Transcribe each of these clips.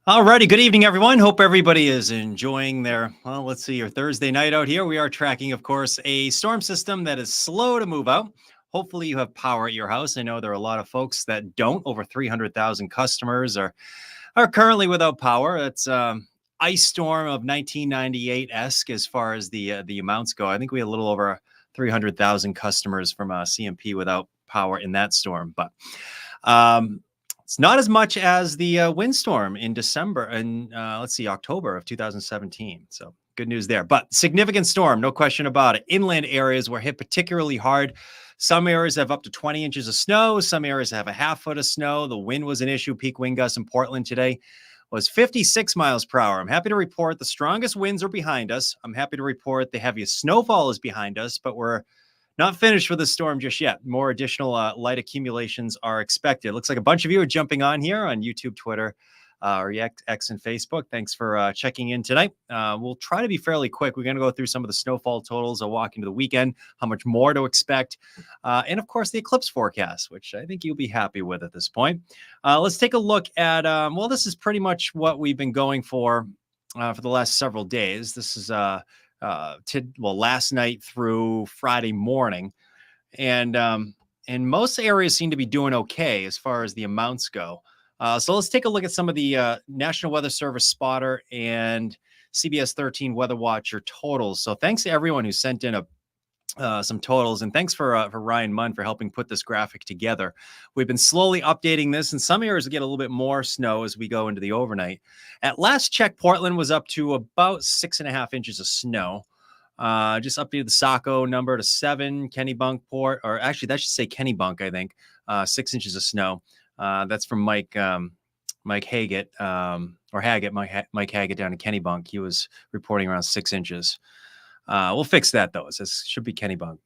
Alrighty, good evening, everyone. Hope everybody is enjoying their, well, let's see, your Thursday night out here. We are tracking, of course, a storm system that is slow to move out. Hopefully, you have power at your house. I know there are a lot of folks that don't. Over 300,000 customers are currently without power. It's ice storm of 1998-esque as far as the amounts go. I think we had a little over 300,000 customers from CMP without power in that storm, but. It's not as much as the windstorm in December and October of 2017. So good news there. But significant storm, no question about it. Inland areas were hit particularly hard. Some areas have up to 20 inches of snow. Some areas have a half foot of snow. The wind was an issue. Peak wind gusts in Portland today was 56 miles per hour. I'm happy to report the strongest winds are behind us. I'm happy to report the heaviest snowfall is behind us, but we're not finished for the storm just yet. More additional light accumulations are expected. Looks like a bunch of you are jumping on here on YouTube, Twitter, or X and Facebook. Thanks for checking in tonight. We'll try to be fairly quick. We're going to go through some of the snowfall totals. I'll walk into the weekend, how much more to expect, and of course the eclipse forecast, which I think you'll be happy with at this point. Let's take a look at, this is pretty much what we've been going for the last several days. This is last night through Friday morning, and most areas seem to be doing okay as far as the amounts go. So let's take a look at some of the National Weather Service spotter and CBS 13 Weather Watcher totals. So thanks to everyone who sent in some totals, and thanks for Ryan Munn for helping put this graphic together. We've been slowly updating this, and some areas get a little bit more snow as we go into the overnight. At last check, Portland was up to about 6.5 inches of snow. Just updated the Saco number to 7. Kennebunkport, or actually that should say Kennebunk, I think, 6 inches of snow. That's from Mike Haggett, Mike Haggett down in Kennebunk. He was reporting around 6 inches. We'll fix that, though. This should be Kennebunk.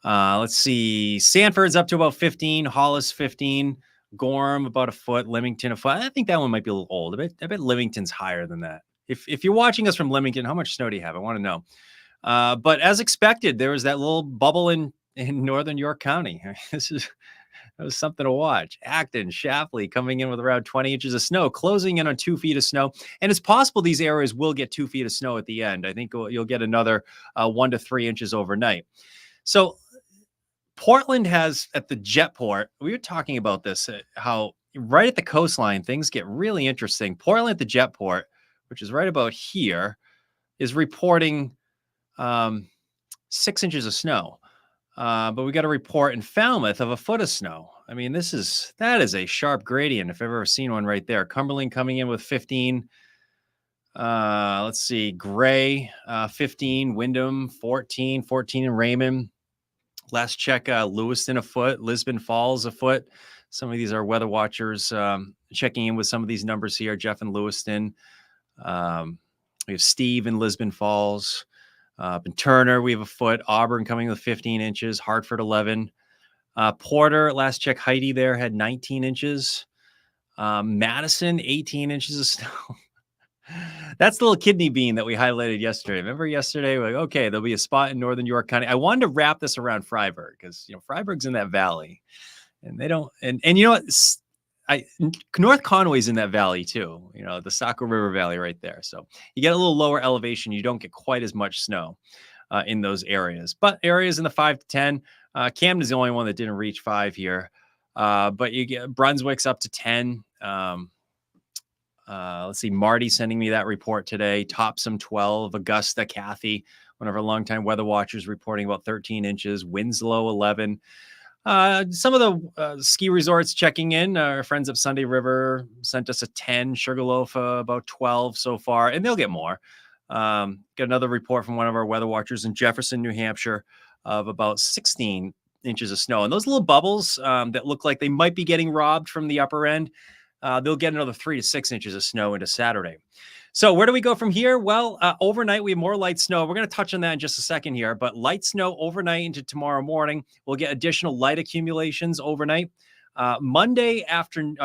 Let's see. Sanford's up to about 15. Hollis, 15. Gorham, about a foot. Leamington, a foot. I think that one might be a little old. I bet Leamington's higher than that. If you're watching us from Leamington, how much snow do you have? I want to know. But as expected, there was that little bubble in northern York County. That was something to watch. Acton, Shapley coming in with around 20 inches of snow, closing in on 2 feet of snow. And it's possible these areas will get 2 feet of snow at the end. I think you'll get another 1 to 3 inches overnight. So Portland has, at the Jetport, we were talking about this, how right at the coastline, things get really interesting. Portland at the Jetport, which is right about here, is reporting 6 inches of snow. But we got a report in Falmouth of a foot of snow. I mean, that is a sharp gradient if I've ever seen one right there. Cumberland coming in with 15. Let's see, Gray, 15, Wyndham, 14 in Raymond. Last check, Lewiston a foot, Lisbon Falls a foot. Some of these are weather watchers checking in with some of these numbers here. Jeff in Lewiston. We have Steve in Lisbon Falls. In Turner, we have a foot. Auburn coming with 15 inches. Hartford, 11. Porter, last check, Heidi there had 19 inches. Madison, 18 inches of snow. That's the little kidney bean that we highlighted yesterday. Remember yesterday? We're like, okay, there'll be a spot in northern York County. I wanted to wrap this around Freiburg because, Freiburg's in that valley. And they don't, and you know what? North Conway's in that valley too, the Saco River Valley right there. So you get a little lower elevation. You don't get quite as much snow in those areas, but areas in the 5 to 10, Camden's the only one that didn't reach 5 here. But you get Brunswick's up to 10. Let's see, Marty sending me that report today. Topsom 12, Augusta, Kathy, one of our longtime weather watchers, reporting about 13 inches. Winslow 11. Some of the ski resorts checking in. Our friends at Sunday River sent us a 10. Sugarloaf about 12 so far, and they'll get more. Got another report from one of our weather watchers in Jefferson, New Hampshire, of about 16 inches of snow. And those little bubbles that look like they might be getting robbed from the upper end, they'll get another 3 to 6 inches of snow into Saturday. So where do we go from here? Well, overnight, we have more light snow. We're going to touch on that in just a second here, but light snow overnight into tomorrow morning. We'll get additional light accumulations overnight. Friday afternoon,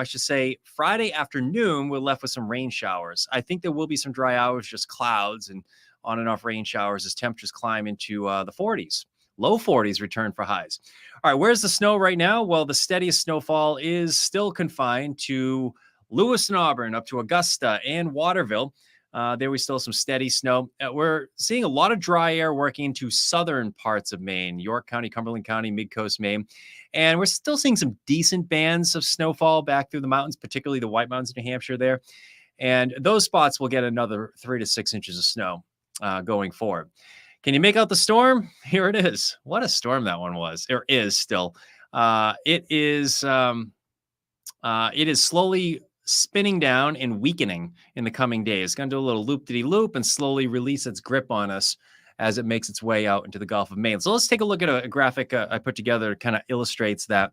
we're left with some rain showers. I think there will be some dry hours, just clouds and on and off rain showers as temperatures climb into the 40s. Low 40s return for highs. All right, where's the snow right now? Well, the steadiest snowfall is still confined to Lewis and Auburn up to Augusta and Waterville. There we still have some steady snow. We're seeing a lot of dry air working into southern parts of Maine, York County, Cumberland County, mid-coast Maine. And we're still seeing some decent bands of snowfall back through the mountains, particularly the White Mountains, New Hampshire there. And those spots will get another 3 to 6 inches of snow going forward. Can you make out the storm? Here it is. What a storm that one was, or is still. It is slowly spinning down and weakening in the coming days. It's going to do a little loop-de-loop and slowly release its grip on us as it makes its way out into the Gulf of Maine. So let's take a look at a graphic I put together that kind of illustrates that.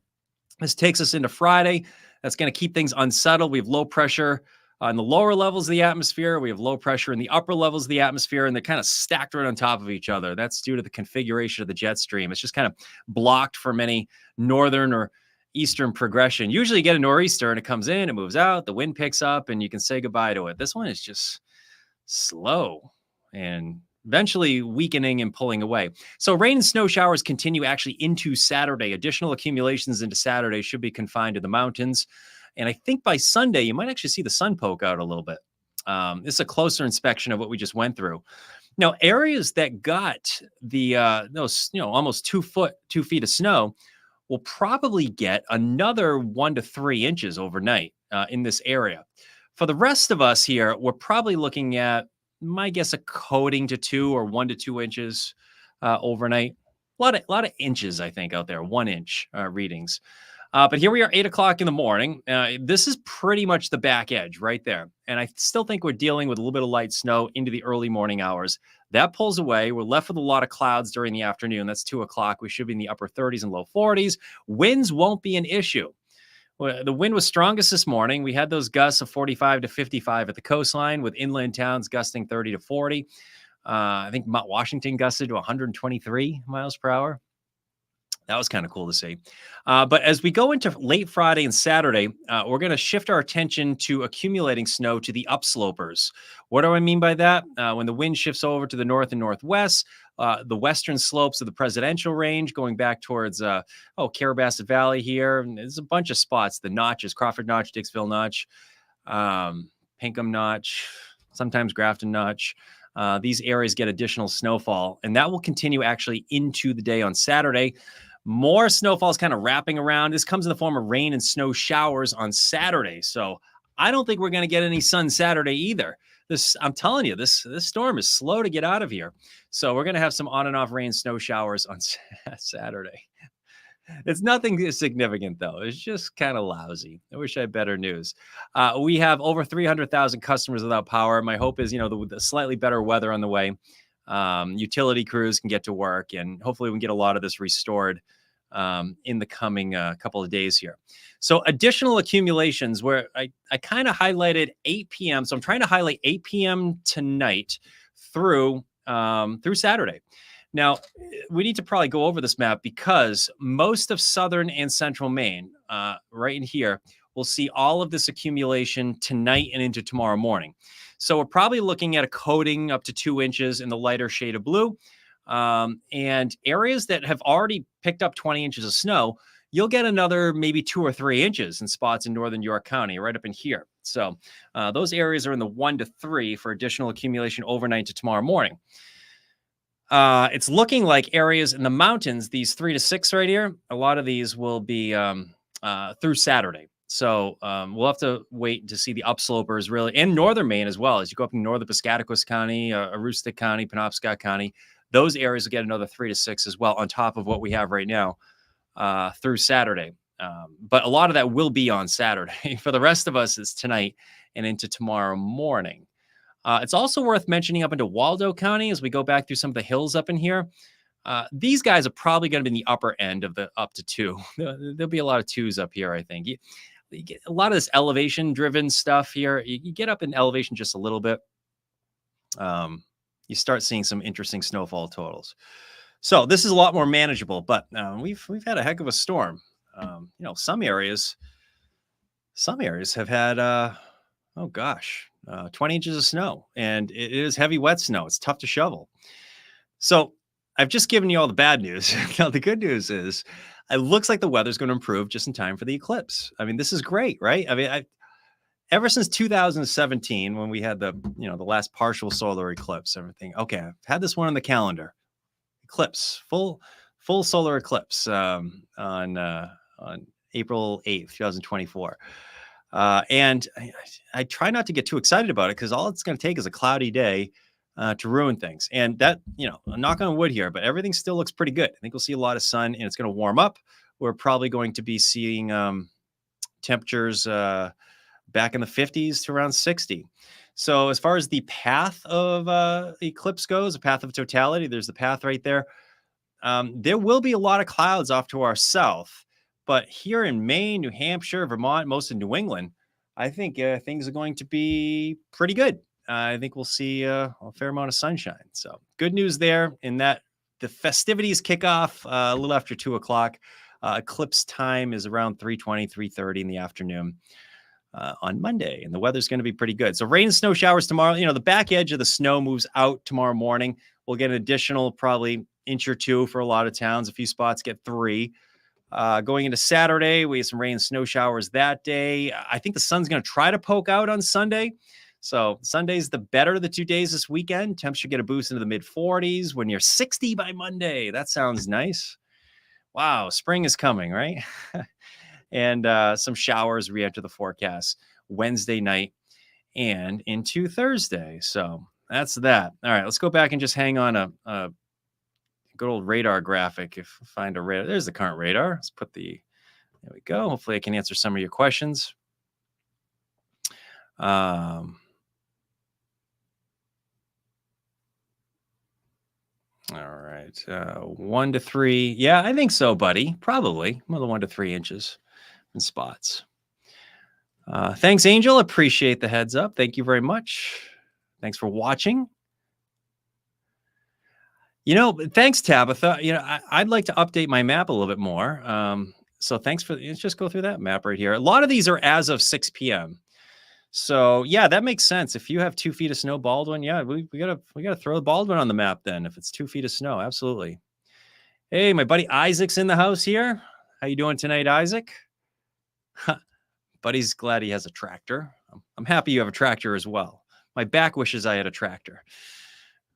This takes us into Friday. That's going to keep things unsettled. We have low pressure on the lower levels of the atmosphere. We have low pressure in the upper levels of the atmosphere, and they're kind of stacked right on top of each other. That's due to the configuration of the jet stream. It's just kind of blocked from any northern or eastern progression. Usually you get a nor'easter and it comes in, it moves out, the wind picks up, and you can say goodbye to it. This one is just slow and eventually weakening and pulling away. So rain and snow showers continue actually into Saturday. Additional accumulations into Saturday should be confined to the mountains. And I think by Sunday, you might actually see the sun poke out a little bit. This is a closer inspection of what we just went through. Now, areas that got the those, almost 2 feet of snow will probably get another 1 to 3 inches overnight in this area. For the rest of us here, we're probably looking at, my guess, a coating to 2 or 1 to 2 inches overnight. A lot of inches, I think, out there, 1 inch readings. But here we are, 8 o'clock in the morning. This is pretty much the back edge right there. And I still think we're dealing with a little bit of light snow into the early morning hours. That pulls away. We're left with a lot of clouds during the afternoon. That's 2 o'clock. We should be in the upper 30s and low 40s. Winds won't be an issue. Well, the wind was strongest this morning. We had those gusts of 45 to 55 at the coastline, with inland towns gusting 30 to 40. I think Mount Washington gusted to 123 miles per hour. That was kind of cool to see. But as we go into late Friday and Saturday, we're going to shift our attention to accumulating snow to the upslopers. What do I mean by that? When the wind shifts over to the north and northwest, the western slopes of the Presidential Range going back towards, Carrabassett Valley here. And there's a bunch of spots, the notches, Crawford Notch, Dixville Notch, Pinkham Notch, sometimes Grafton Notch. These areas get additional snowfall, and that will continue actually into the day on Saturday. More snowfall is kind of wrapping around. This comes in the form of rain and snow showers on Saturday. So I don't think we're going to get any sun Saturday either. I'm telling you, this storm is slow to get out of here. So we're going to have some on and off rain, snow showers on Saturday. It's nothing significant, though. It's just kind of lousy. I wish I had better news. We have over 300,000 customers without power. My hope is, the slightly better weather on the way. Utility crews can get to work, and hopefully we can get a lot of this restored in the coming couple of days here. So additional accumulations, where I kind of highlighted 8 p.m. So I'm trying to highlight 8 p.m. tonight through Saturday. Now, we need to probably go over this map because most of southern and central Maine, right in here, will see all of this accumulation tonight and into tomorrow morning. So we're probably looking at a coating up to 2 inches in the lighter shade of blue. And areas that have already picked up 20 inches of snow, you'll get another maybe 2 or 3 inches in spots in northern York County, right up in here. So those areas are in the 1 to 3 for additional accumulation overnight to tomorrow morning. It's looking like areas in the mountains, these 3 to 6 right here, a lot of these will be through Saturday. So we'll have to wait to see the upslopers really, and northern Maine as well. As you go up in northern Piscataquis County, Aroostook County, Penobscot County, those areas will get another 3 to 6 as well on top of what we have right now through Saturday. But a lot of that will be on Saturday. For the rest of us, it's tonight and into tomorrow morning. It's also worth mentioning up into Waldo County as we go back through some of the hills up in here. These guys are probably going to be in the upper end of the up to 2. There'll be a lot of 2s up here, I think. You get a lot of this elevation-driven stuff here. You get up in elevation just a little bit. You start seeing some interesting snowfall totals. So this is a lot more manageable, but we've had a heck of a storm. Some areas have had 20 inches of snow, and it is heavy, wet snow. It's tough to shovel. So I've just given you all the bad news. Now, the good news is it looks like the weather's going to improve just in time for the eclipse. I mean, this is great, right? I mean, ever since 2017, when we had the last partial solar eclipse, everything. Okay, I've had this one on the calendar. Eclipse, full solar eclipse on April 8th, 2024. And I try not to get too excited about it because all it's going to take is a cloudy day to ruin things. And that, I'm knock on wood here, but everything still looks pretty good. I think we'll see a lot of sun and it's going to warm up. We're probably going to be seeing temperatures back in the 50s to around 60. So as far as the path of eclipse goes, the path of totality, there's the path right there. There will be a lot of clouds off to our south, but here in Maine, New Hampshire, Vermont, most of New England, I think things are going to be pretty good. I think we'll see a fair amount of sunshine. So good news there in that the festivities kick off a little after 2 o'clock. Eclipse time is around 3:20, 3:30 in the afternoon on Monday, and the weather's going to be pretty good. So rain and snow showers tomorrow. The back edge of the snow moves out tomorrow morning. We'll get an additional probably inch or two for a lot of towns. A few spots get 3. Going into Saturday, we have some rain and snow showers that day. I think the sun's going to try to poke out on Sunday. So Sunday's the better of the 2 days this weekend. Temps should get a boost into the mid 40s when you're 60 by Monday. That sounds nice. Wow, spring is coming, right? And some showers re-enter the forecast Wednesday night and into Thursday. So that's that. All right, let's go back and just hang on a good old radar graphic. If I find a radar, there's the current radar. Let's put there we go. Hopefully I can answer some of your questions. All right. 1 to 3. Yeah, I think so, buddy. Probably another 1 to 3 inches in spots. Thanks, Angel. Appreciate the heads up. Thank you very much. Thanks for watching. Thanks, Tabitha. I'd like to update my map a little bit more. So thanks let's just go through that map right here. A lot of these are as of 6 p.m. So yeah, that makes sense. If you have 2 feet of snow, Baldwin, yeah, we gotta throw Baldwin on the map then. If it's 2 feet of snow, absolutely. Hey, my buddy Isaac's in the house here. How you doing tonight, Isaac? Buddy's glad he has a tractor. I'm happy you have a tractor as well. My back wishes I had a tractor.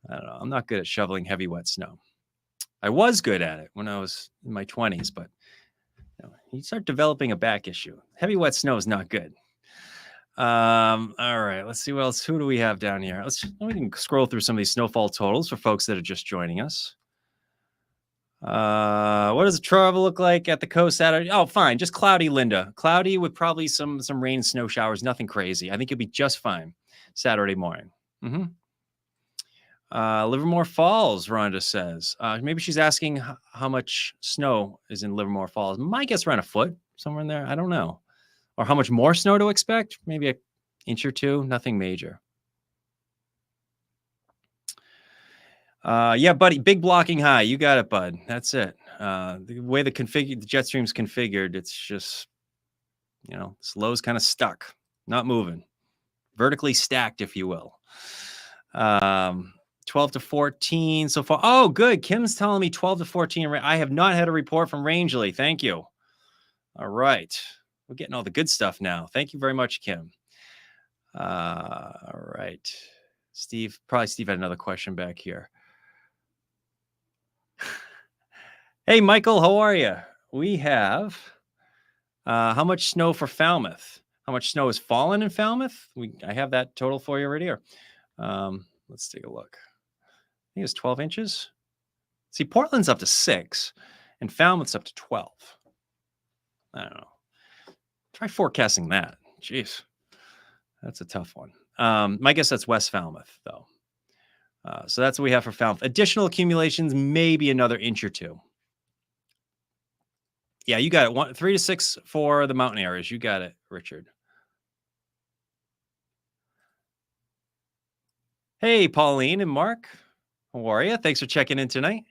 I don't know. I'm not good at shoveling heavy, wet snow. I was good at it when I was in my 20s, but you start developing a back issue. Heavy, wet snow is not good. All right, let's see what else. Who do we have down here? We can scroll through some of these snowfall totals for folks that are just joining us. What does the travel look like at the coast Saturday? Oh, fine, just cloudy, Linda. Cloudy with probably some rain and snow showers. Nothing crazy. I think you'll be just fine Saturday morning. Livermore Falls, Rhonda says. Maybe she's asking how much snow is in Livermore Falls. My guess around a foot, somewhere in there. I don't know. Or how much more snow to expect? Maybe an inch or 2. Nothing major. Yeah, buddy. Big blocking high. You got it, bud. That's it. The way the jet stream's configured, it's just, this low's kind of stuck, not moving. Vertically stacked, if you will. 12 to 14 so far. Oh, good. Kim's telling me 12 to 14. I have not had a report from Rangeley. Thank you. All right. We're getting all the good stuff now. Thank you very much, Kim. All right. Steve had another question back here. Hey, Michael, how are you? We have how much snow for Falmouth? How much snow has fallen in Falmouth? I have that total for you right here. Let's take a look. I think it's 12 inches. See, Portland's up to 6 and Falmouth's up to 12. I don't know. Try forecasting that. Jeez, that's a tough one. My guess that's West Falmouth, though. So that's what we have for Falmouth. Additional accumulations, maybe another inch or 2. Yeah, you got it. 3 to 6 for the mountain areas. You got it, Richard. Hey, Pauline and Mark. How are you? Thanks for checking in tonight.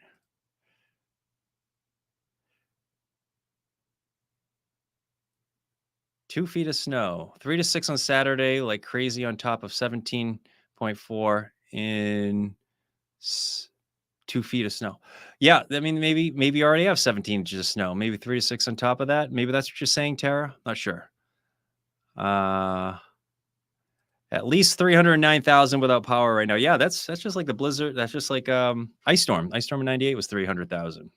Two feet of snow, 3 to 6 on Saturday, like crazy on top of 17.4 in 2 feet of snow. Yeah, I mean, maybe you already have 17 inches of snow, maybe 3 to 6 on top of that. Maybe that's what you're saying, Tara. Not sure. At least 309,000 without power right now. Yeah, that's just like the blizzard. That's just like ice storm. Ice storm in '98 was 300,000.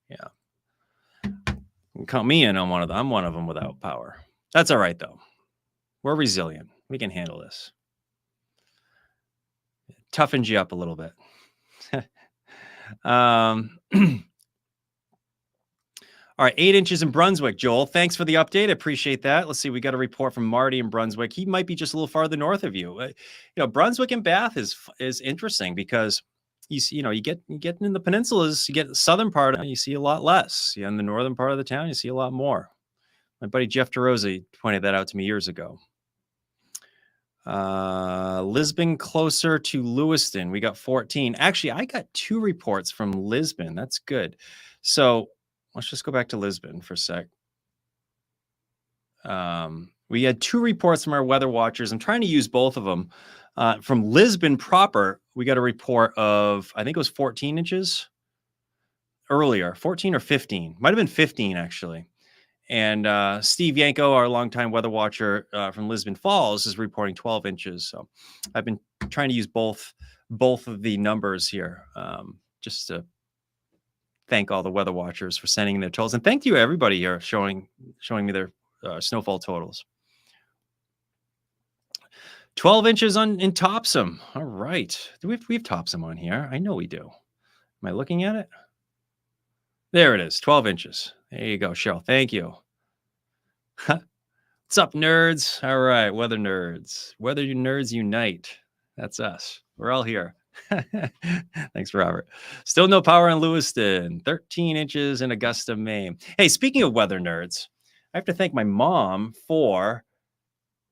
Yeah, count me in on one of them. I'm one of them without power. That's all right though. We're resilient. We can handle this. Toughens you up a little bit. All right, 8 inches in Brunswick, Joel. Thanks for the update. I appreciate that. Let's see. We got a report from Marty in Brunswick. He might be just a little farther north of you. Brunswick and Bath is interesting because you get in the peninsulas, you get the southern part, you see a lot less. In the northern part of the town, you see a lot more. My buddy Jeff DeRosa pointed that out to me years ago. Lisbon closer to Lewiston. We got 14. Actually, I got 2 reports from Lisbon. That's good. So let's just go back to Lisbon for a sec. We had 2 reports from our weather watchers. I'm trying to use both of them. From Lisbon proper, we got a report of, I think it was 14 inches earlier, 14 or 15. Might have been 15, actually. And Steve Yanko, our longtime weather watcher from Lisbon Falls, is reporting 12 inches. So I've been trying to use both of the numbers here just to thank all the weather watchers for sending their totals. And thank you, everybody here, showing me their snowfall totals. 12 inches in Topsom. All right. We have Topsom on here. I know we do. Am I looking at it? There it is. 12 inches. There you go, Cheryl. Thank you. What's up, nerds? All right, weather nerds. Weather nerds unite. That's us. We're all here. Thanks, Robert. Still no power in Lewiston. 13 inches in Augusta, Maine. Hey, speaking of weather nerds, I have to thank my mom for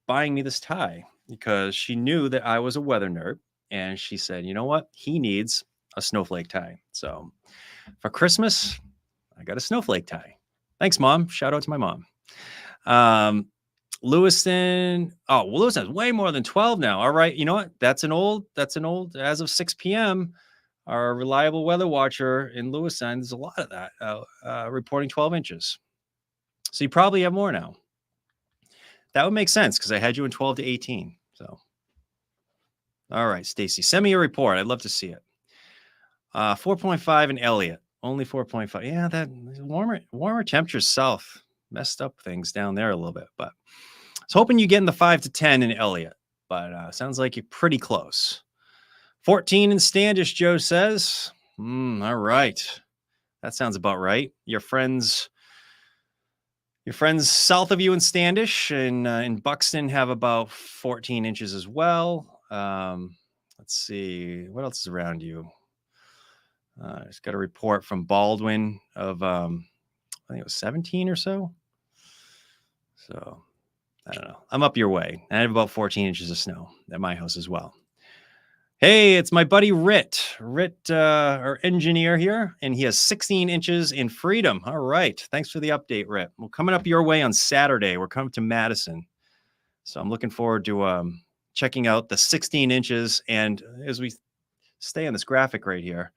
buying me this tie because she knew that I was a weather nerd. And she said, you know what? He needs a snowflake tie. So for Christmas, I got a snowflake tie. Thanks, Mom. Shout out to my mom. Lewiston. Oh, well, Lewiston is way more than 12 now. All right. You know what? That's an old, as of 6 p.m. Our reliable weather watcher in Lewiston, there's a lot of that reporting 12 inches. So you probably have more now. That would make sense because I had you in 12 to 18. So, all right, Stacy, send me a report. I'd love to see it. 4.5 in Elliott, only 4.5. Yeah, that warmer temperatures south messed up things down there a little bit, but I was hoping you get in the 5 to 10 in Elliott, but sounds like you're pretty close. 14 in Standish, Joe says. All right, that sounds about right. Your friends south of you in Standish and in Buxton have about 14 inches as well. Let's see. What else is around you? I just got a report from Baldwin of, I think it was 17 or so. So, I don't know. I'm up your way. I have about 14 inches of snow at my house as well. Hey, it's my buddy Rit, our engineer here, and he has 16 inches in Freedom. All right. Thanks for the update, Rit. We're coming up your way on Saturday. We're coming to Madison. So I'm looking forward to checking out the 16 inches. And as we stay on this graphic right here,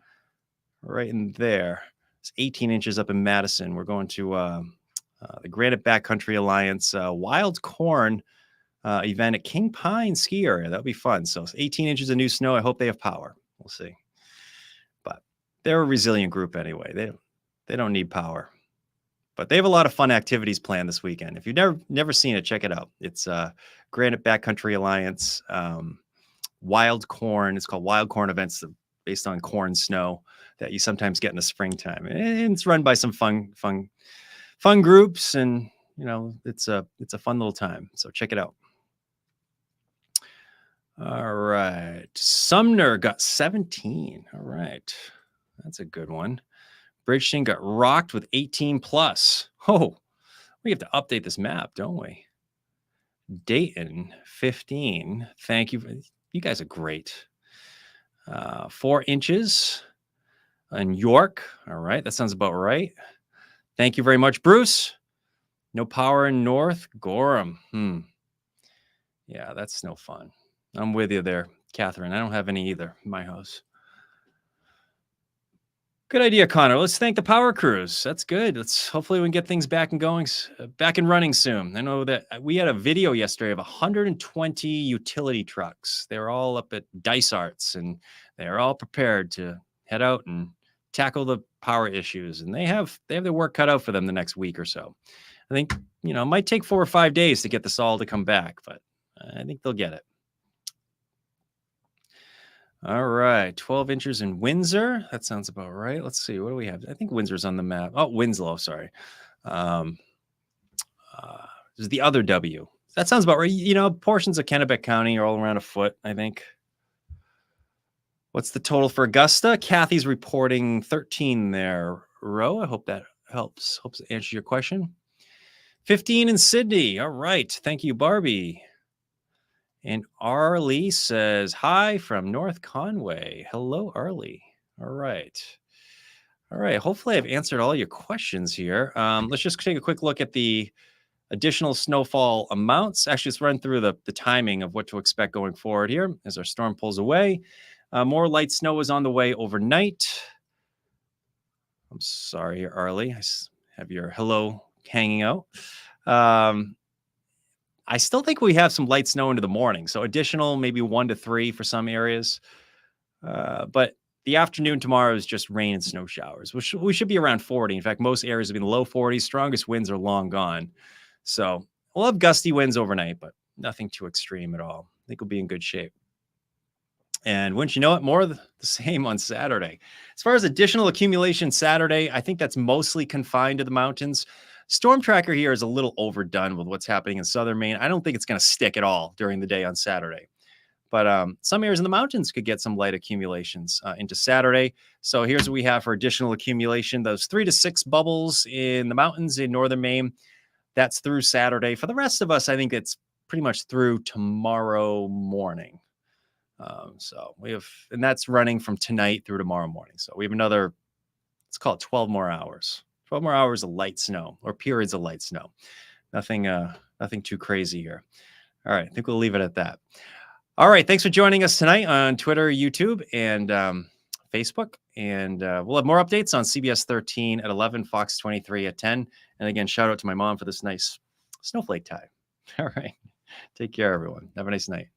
right in there, it's 18 inches up in Madison. We're going to the Granite Backcountry Alliance Wild Corn event at King Pine ski area. That'll be fun. So 18 inches of new snow. I hope they have power. We'll see. But they're a resilient group anyway. They don't need power. But they have a lot of fun activities planned this weekend. If you've never seen it, check it out. It's Granite Backcountry Alliance Wild Corn. It's called Wild Corn Events based on corn snow that you sometimes get in the springtime. And it's run by some fun groups, and it's a fun little time. So check it out. All right. Sumner got 17. All right. That's a good one. Bridgeton got rocked with 18 plus. Oh, we have to update this map, don't we? Dayton, 15. Thank you. You guys are great. 4 inches in York. All right. That sounds about right. Thank you very much, Bruce. No power in North Gorham. Yeah, that's no fun. I'm with you there, Catherine. I don't have any either in my house. Good idea, Connor. Let's thank the power crews. That's good. Let's hopefully we can get things back and going, back and running soon. I know that we had a video yesterday of 120 utility trucks. They're all up at Dysarts, and they're all prepared to head out and tackle the power issues. And they have their work cut out for them the next week or so. I think it might take 4 or 5 days to get this all to come back, but I think they'll get it. All right, 12 inches in Windsor. That sounds about right. Let's see. What do we have? I think Windsor's on the map. Oh, Winslow, sorry. Um, this is the other W. That sounds about right. Portions of Kennebec County are all around a foot, I think. What's the total for Augusta? Kathy's reporting 13 there. Row, I hope that helps. Hopes to answer your question. 15 in Sydney. All right. Thank you, Barbie. And Arlie says, hi from North Conway. Hello, Arlie. All right. Hopefully I've answered all your questions here. Let's just take a quick look at the additional snowfall amounts. Actually, let's run through the timing of what to expect going forward here as our storm pulls away. More light snow is on the way overnight. I'm sorry, Arlie. I have your hello hanging out. I still think we have some light snow into the morning. So additional, maybe 1 to 3 for some areas. But the afternoon tomorrow is just rain and snow showers, which we should be around 40. In fact, most areas have been low 40s. Strongest winds are long gone. So we'll have gusty winds overnight, but nothing too extreme at all. I think we'll be in good shape. And wouldn't you know it, more of the same on Saturday. As far as additional accumulation Saturday, I think that's mostly confined to the mountains. Storm tracker here is a little overdone with what's happening in southern Maine. I don't think it's going to stick at all during the day on Saturday. But some areas in the mountains could get some light accumulations into Saturday. So here's what we have for additional accumulation. Those 3 to 6 bubbles in the mountains in northern Maine. That's through Saturday. For the rest of us, I think it's pretty much through tomorrow morning. So we have, and that's running from tonight through tomorrow morning. So we have another, let's call it 12 more hours. 12 more hours of light snow, or periods of light snow. Nothing too crazy here. All right, I think we'll leave it at that. All right, thanks for joining us tonight on Twitter, YouTube, and Facebook. And we'll have more updates on CBS 13 at 11, Fox 23 at 10. And again, shout out to my mom for this nice snowflake tie. All right, take care, everyone. Have a nice night.